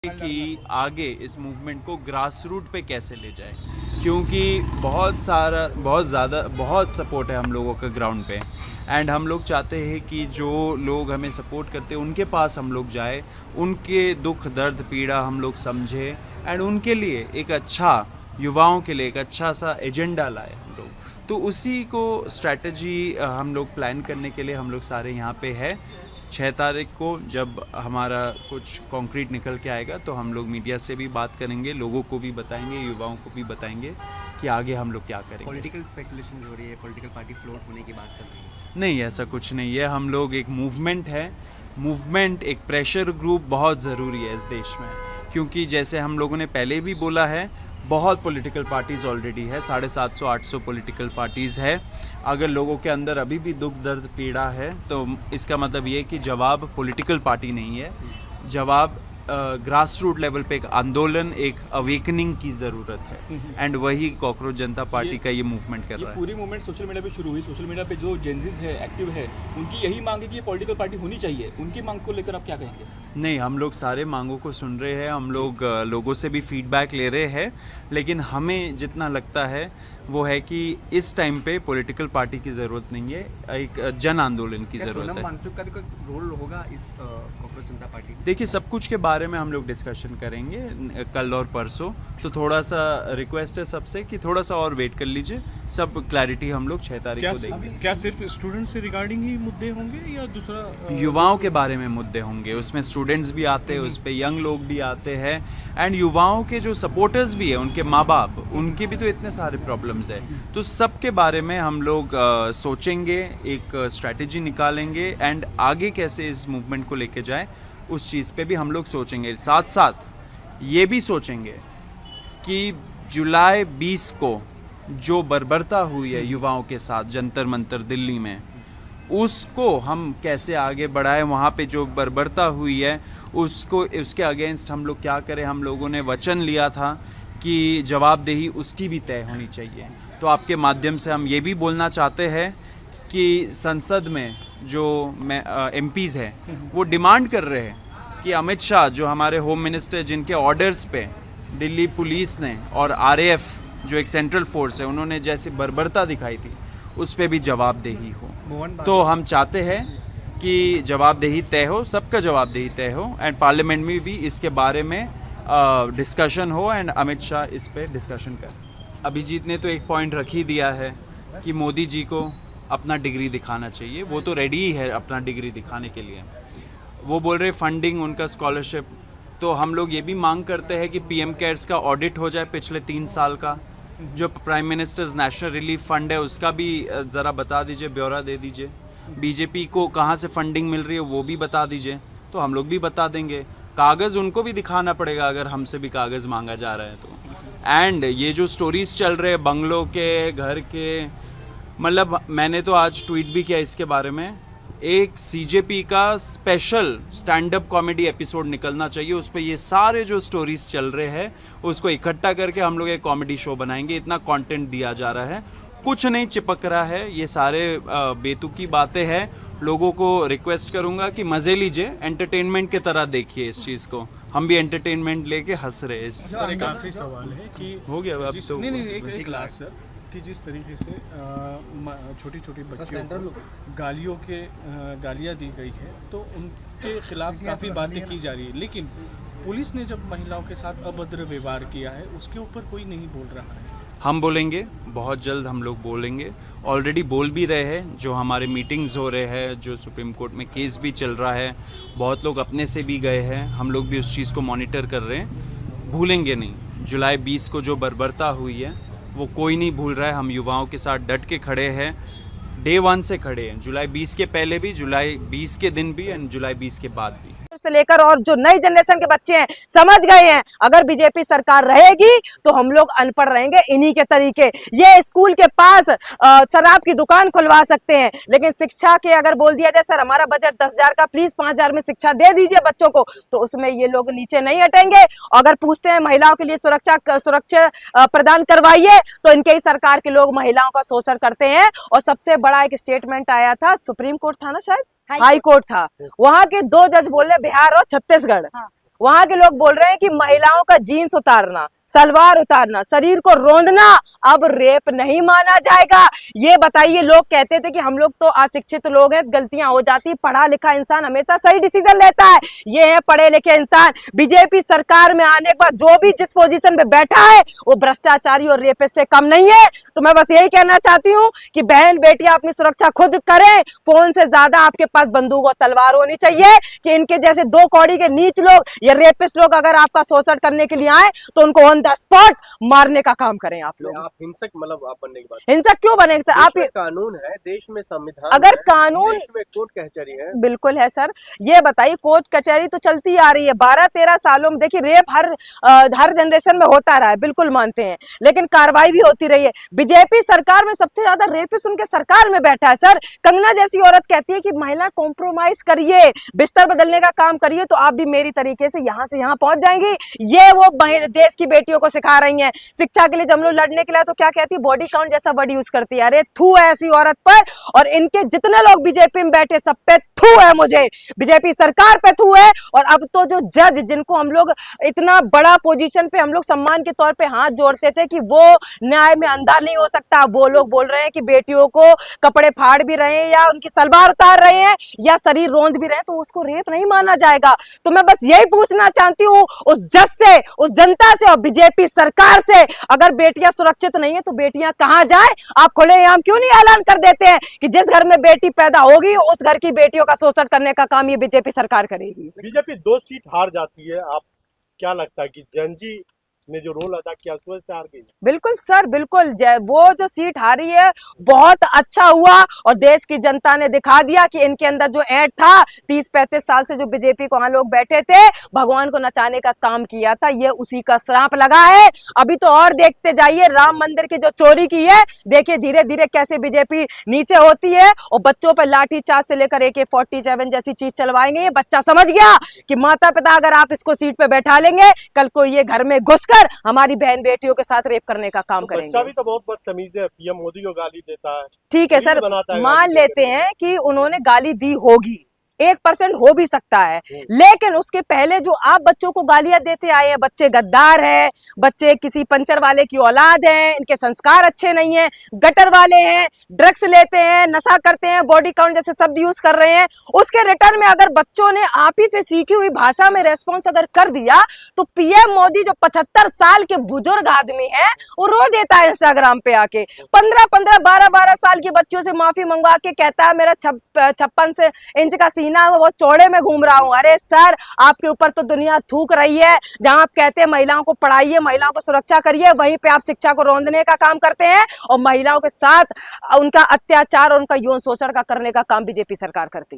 कि आगे इस मूवमेंट को ग्रास रूट पे कैसे ले जाए, क्योंकि बहुत सपोर्ट है हम लोगों का ग्राउंड पे। एंड हम लोग चाहते हैं कि जो लोग हमें सपोर्ट करते हैं उनके पास हम लोग जाए, उनके दुख दर्द पीड़ा हम लोग समझे एंड उनके लिए एक अच्छा, युवाओं के लिए एक अच्छा सा एजेंडा लाए हम लोग। तो उसी को स्ट्रैटेजी हम लोग प्लान करने के लिए हम लोग सारे यहाँ पे है। 6 तारीख को जब हमारा कुछ कॉन्क्रीट निकल के आएगा तो हम लोग मीडिया से भी बात करेंगे, लोगों को भी बताएंगे, युवाओं को भी बताएंगे कि आगे हम लोग क्या करेंगे। पॉलिटिकल स्पेकुलेशन हो रही है, पॉलिटिकल पार्टी फ्लोट होने की बात चल रही है। नहीं, ऐसा कुछ नहीं है। हम लोग एक मूवमेंट है, मूवमेंट एक प्रेशर ग्रुप बहुत ज़रूरी है इस देश में, क्योंकि जैसे हम लोगों ने पहले भी बोला है, बहुत पॉलिटिकल पार्टीज़ ऑलरेडी है, 750-800 पॉलिटिकल पार्टीज़ है। अगर लोगों के अंदर अभी भी दुख दर्द पीड़ा है तो इसका मतलब ये कि जवाब पॉलिटिकल पार्टी नहीं है, जवाब ग्रास रूट लेवल पे एक आंदोलन, एक अवेकनिंग की ज़रूरत है। एंड वही कॉकरोच जनता पार्टी का ये मूवमेंट कर रहा है। पूरी मूवमेंट सोशल मीडिया पे शुरू हुई। सोशल मीडिया पे जो जेनजीज है, एक्टिव है, उनकी यही मांग है कि ये पॉलिटिकल पार्टी होनी चाहिए। उनकी मांग को लेकर आप क्या कहेंगे? नहीं, हम लोग सारे मांगों को सुन रहे हैं, हम लोग लोगों से भी फीडबैक ले रहे हैं, लेकिन हमें जितना लगता है वो है कि इस टाइम पे पॉलिटिकल पार्टी की ज़रूरत नहीं है, एक जन आंदोलन की ज़रूरत है। सोनम वांगचुक का भी कोई रोल होगा इस कॉकरोच जनता पार्टी? देखिए, सब कुछ के बारे में हम लोग डिस्कशन करेंगे कल और परसों, तो थोड़ा सा रिक्वेस्ट है सबसे कि थोड़ा सा और वेट कर लीजिए, सब क्लैरिटी हम लोग 6 तारीख को देंगे। क्या सिर्फ स्टूडेंट से रिगार्डिंग ही मुद्दे होंगे या दूसरा? युवाओं के बारे में मुद्दे होंगे, उसमें स्टूडेंट्स भी आते हैं, उस पर यंग लोग भी आते हैं, एंड युवाओं के जो सपोर्टर्स भी हैं, उनके माँ बाप, उनके भी तो इतने सारे प्रॉब्लम्स हैं। तो सब के बारे में हम लोग सोचेंगे, एक स्ट्रैटेजी निकालेंगे एंड आगे कैसे इस मूवमेंट को लेके जाए उस चीज़ पे भी हम लोग सोचेंगे। साथ साथ ये भी सोचेंगे कि जुलाई 20 को जो बर्बरता हुई है युवाओं के साथ जंतर मंतर दिल्ली में, उसको हम कैसे आगे बढ़ाएं। वहाँ पे जो बर्बरता हुई है उसको, उसके अगेंस्ट हम लोग क्या करें। हम लोगों ने वचन लिया था कि जवाबदेही उसकी भी तय होनी चाहिए। तो आपके माध्यम से हम ये भी बोलना चाहते हैं कि संसद में जो एमपीज़ हैं वो डिमांड कर रहे हैं कि अमित शाह, जो हमारे होम मिनिस्टर, जिनके ऑर्डर्स पे दिल्ली पुलिस ने और आरएएफ जो एक सेंट्रल फोर्स है, उन्होंने जैसे बर्बरता दिखाई थी, उस पर भी जवाबदेही हो। तो हम चाहते हैं कि जवाबदेही तय हो, सबका जवाबदेही तय हो, एंड पार्लियामेंट में भी इसके बारे में डिस्कशन हो एंड अमित शाह इस पे डिस्कशन कर। अभिजीत ने तो एक पॉइंट रख ही दिया है कि मोदी जी को अपना डिग्री दिखाना चाहिए, वो तो रेडी ही है अपना डिग्री दिखाने के लिए। वो बोल रहे फंडिंग, उनका स्कॉलरशिप, तो हम लोग ये भी मांग करते हैं कि पीएम केयर्स का ऑडिट हो जाए पिछले 3 साल का। जो prime ministers national relief fund है उसका भी ज़रा बता दीजिए, ब्यौरा दे दीजिए। बीजेपी को कहाँ से फंडिंग मिल रही है वो भी बता दीजिए, तो हम लोग भी बता देंगे। कागज़ उनको भी दिखाना पड़ेगा अगर हमसे भी कागज़ मांगा जा रहा है तो। एंड ये जो स्टोरीज़ चल रहे हैं बंगलों के, घर के, मतलब मैंने तो आज ट्वीट भी किया इसके बारे में, एक सीजेपी का special stand up comedy episode निकलना चाहिए, उस पर ये सारे जो स्टोरीज़ चल रहे हैं उसको इकट्ठा करके हम लोग एक कॉमेडी शो बनाएंगे। इतना कंटेंट दिया जा रहा है, कुछ नहीं चिपक रहा है, ये सारे बेतुकी बातें हैं। लोगों को रिक्वेस्ट करूंगा कि मज़े लीजिए, एंटरटेनमेंट की तरह देखिए इस चीज़ को। हम भी एंटरटेनमेंट लेके हंस रहे हैं इस आखिरी सवाल है कि हो गया अब तो एक लास्ट सर, कि जिस तरीके से छोटी छोटी बच्चियों को गालियाँ दी गई है तो उनके खिलाफ काफ़ी बातें की जा रही है, लेकिन पुलिस ने जब महिलाओं के साथ अभद्र व्यवहार किया है उसके ऊपर कोई नहीं बोल रहा है। हम बोलेंगे, बहुत जल्द हम लोग बोलेंगे, ऑलरेडी बोल भी रहे हैं। जो हमारे मीटिंग्स हो रहे हैं, जो सुप्रीम कोर्ट में केस भी चल रहा है, बहुत लोग अपने से भी गए हैं, हम लोग भी उस चीज़ को मॉनिटर कर रहे हैं। भूलेंगे नहीं, जुलाई 20 को जो बर्बरता हुई है वो कोई नहीं भूल रहा है। हम युवाओं के साथ डट के खड़े हैं, डे 1 से खड़े हैं, जुलाई 20 के पहले भी, जुलाई 20 के दिन भी एंड जुलाई 20 के बाद भी। से लेकर और जो नई जनरेशन के बच्चे हैं समझ गए हैं, अगर बीजेपी सरकार रहेगी तो हम लोग अनपढ़ रहेंगे इन्हीं के तरीके। ये स्कूल के पास शराब की दुकान खुलवा सकते हैं, लेकिन शिक्षा के अगर बोल दिया जाए सर हमारा बजट 10,000 का, प्लीज 5,000 में शिक्षा दे दीजिए बच्चों को, तो उसमें ये लोग नीचे नहीं हटेंगे। अगर पूछते हैं महिलाओं के लिए सुरक्षा प्रदान करवाइए, तो इनके ही सरकार के लोग महिलाओं का शोषण करते हैं। और सबसे बड़ा एक स्टेटमेंट आया था, सुप्रीम कोर्ट था ना, शायद हाई कोर्ट था, वहां के 2 जज बोल रहे बिहार और छत्तीसगढ़, वहां के लोग बोल रहे हैं कि महिलाओं का जीन्स उतारना, सलवार उतारना, शरीर को रौंदना अब रेप नहीं माना जाएगा। ये बताइए, लोग कहते थे कि हम लोग तो अशिक्षित लोग हैं, गलतियां हो जाती, पढ़ा लिखा इंसान हमेशा सही डिसीजन लेता है। ये है पढ़े लिखे इंसान। बीजेपी सरकार में आने के बाद जो भी जिस पोजीशन पे बैठा है वो भ्रष्टाचारी और रेपिस्ट से कम नहीं है। तो मैं बस यही कहना चाहती हूँ कि बहन बेटियां अपनी सुरक्षा खुद करें। फोन से ज्यादा आपके पास बंदूक और तलवार होनी चाहिए कि इनके जैसे दो कौड़ी के नीच लोग या रेपिस्ट लोग अगर आपका शोषण करने के लिए आए तो उनको ऑन द स्पॉट मारने का काम करें आप लोग। आप हिंसक मतलब आप बनने की बात, हिंसक क्यों बनेंगे सर? आप कानून है, देश में संविधान अगर है, कानून, देश में कोर्ट कचहरी है, बिल्कुल है सर। ये बताइए, कोर्ट कचहरी तो चलती आ रही है 12-13 सालों में। देखिए, रेप हर जनरेशन में होता रहा है, बिल्कुल मानते हैं, लेकिन कार्रवाई भी होती रही है। बीजेपी सरकार में सबसे ज्यादा रेपिस्ट उनके सरकार में बैठा है सर। कंगना जैसी औरत कहती है कि महिला कॉम्प्रोमाइज करिए, बिस्तर बदलने का काम करिए तो आप भी मेरी तरीके से यहाँ से यहाँ पहुंच जाएंगी। ये वो देश की बेटियों को सिखा रही हैं। शिक्षा के लिए जब लोग लड़ने के लिए तो क्या कहती है, बॉडी काउंट जैसा वर्ड यूज करती है। अरे थू है ऐसी औरत पर, और इनके जितने लोग बीजेपी में बैठे सब पे थू है। मुझे बीजेपी सरकार पे थू है। और अब तो जो जज जिनको हम लोग इतना बड़ा पोजीशन पे हम लोग सम्मान के तौर पे हाथ जोड़ते थे कि वो न्याय में अंधा नहीं हो सकता, वो लोग बोल रहे हैं कि बेटियों को कपड़े फाड़ भी रहे हैं या उनकी सलवार उतार रहे हैं या शरीर रोंद भी रहे हैं तो उसको रेप नहीं माना जाएगा। तो मैं बस यही पूछना चाहती हूँ उस जज से, उस जनता से और बीजेपी सरकार से, अगर बेटियां सुरक्षित नहीं है तो बेटियां कहां जाए? आप खुलेआम क्यों नहीं ऐलान कर देते हैं कि जिस घर में बेटी पैदा होगी उस घर की बेटियों का शोषण करने का काम ये बीजेपी सरकार करेगी? बीजेपी 2 सीट हार जाती है, आप क्या लगता है कि जनजी ने जो रोल अदा किया उसमें से हार गई? बिल्कुल सर, बिल्कुल। वो जो सीट हारी है बहुत अच्छा हुआ और देश की जनता ने दिखा दिया कि इनके अंदर जो ऐंठ था 30-35 साल से जो बीजेपी को वहां लोग बैठे थे, भगवान को नचाने का काम किया था, ये उसी का श्राप लगा है। अभी तो और देखते जाइए, राम मंदिर की जो चोरी की है, देखिए धीरे धीरे कैसे बीजेपी नीचे होती है और बच्चों पर लाठी चार्ज से लेकर AK-47 जैसी चीज चलवाएंगे। बच्चा समझ गया कि माता पिता अगर आप इसको सीट पे बैठा लेंगे, कल को ये घर में घुसकर हमारी बहन बेटियों के साथ रेप करने का काम करेंगे। बच्चा भी तो बहुत बदतमीज है, पीएम मोदी को गाली देता है। ठीक है सर, मान लेते हैं कि उन्होंने गाली दी होगी, 1% हो भी सकता है, लेकिन उसके पहले जो आप बच्चों को गालियां देते आए हैं, बच्चे गद्दार हैं, बच्चे किसी पंचर वाले की औलाद हैं, इनके संस्कार अच्छे नहीं हैं, गटर वाले हैं, ड्रग्स लेते हैं, नशा करते हैं, बॉडी काउंट जैसे शब्द यूज कर रहे हैं, उसके रिटर्न में अगर बच्चों ने आप ही से सीखी हुई भाषा में रेस्पॉन्स अगर कर दिया तो पीएम मोदी जो 75 साल के बुजुर्ग आदमी है वो रो देता है इंस्टाग्राम पे आके, 15-15, 12-12 साल के बच्चों से माफी मंगवा के कहता है मेरा 56 इंच का सीना बहुत चौड़े में घूम रहा हूं। अरे सर, आपके ऊपर तो दुनिया थूक रही है। जहां आप कहते हैं महिलाओं को पढ़ाइए, महिलाओं को सुरक्षा करिए, वहीं पे आप शिक्षा को रौंदने का काम करते हैं और महिलाओं के साथ उनका अत्याचार और उनका यौन शोषण का करने का काम बीजेपी सरकार करती है।